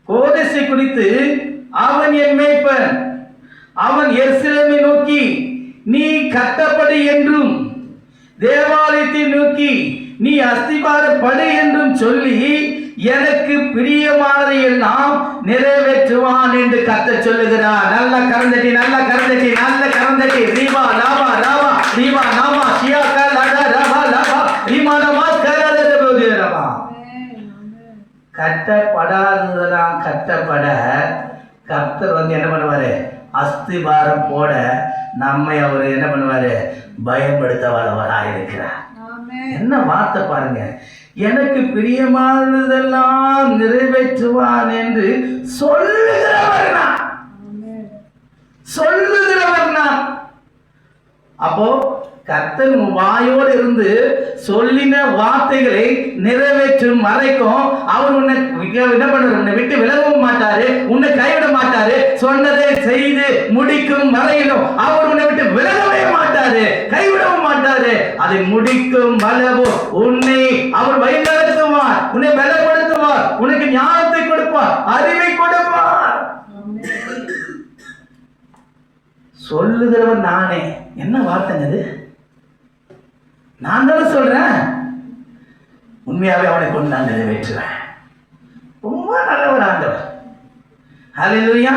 கோரேசை குறித்து, அவன் என் மேய்ப்பன், அவன் எருசலேமை நோக்கி நீ கட்டப்படு என்றும் தேவாலயத்தை நோக்கி நீ அஸ்திபாரப்படு என்றும் சொல்லி எனக்கு பிரியமானதை எல்லாம் நிறைவேற்றுவான் என்று கர்த்தர் சொல்லுகிறார். நல்ல கரந்தட்டி, நல்ல கரந்தட்டி, நல்ல கரந்தட்டி. ரீவா லாவா ராவா ரீவா நாமா சியாகா லடா ரபா லபா ரீமா நாமா கரதபோதி ரபா. கட்டப்படாததெல்லாம் கட்டப்பட கர்த்தர் என்ன பண்ணுவாரு? அஸ்திபாரம் போட நம்மை அவர் என்ன பண்ணுவாரு? பயன்படுத்த வல்லவராக இருக்கிறார். என்ன வார்த்தை பாருங்க. எனக்கு பிரியமானதெல்லாம் நிறைவேற்றுவான் என்று சொல்லுகிறவர் நான். அப்போ கர்த்தர் வாயோடு இருந்து சொல்லின வார்த்தைகளை நிறைவேற்றும் வரைக்கும் அவர் உன்னை என்ன பண்ணுவார்? உன்னை விட்டு விலகவும் மாட்டாரு, உன்னை கைவிட மாட்டாரு. சொன்னதை செய்து முடிக்கும் வரையிலும் அவர் உன்னை விட்டு விலகவே மாட்டாரு, கைவிடவும் மாட்டாரு. அதை முடிக்கும் வளவோ உன்னை அவர் வழிநடத்துவார், உன்னை பலப்படுத்துவார், உனக்கு ஞானத்தை கொடுப்பார், அறிவை கொடுப்பார். சொல்லுகிறவர் நானே. என்ன வார்த்தைங்க அது? நான் தானே சொல்றேன். உண்மையாவே அவனை கொண்டு நான் நிறைவேற்றுவேன். ரொம்ப நல்லவர் ஆண்டவர். ஹல்லேலூயா.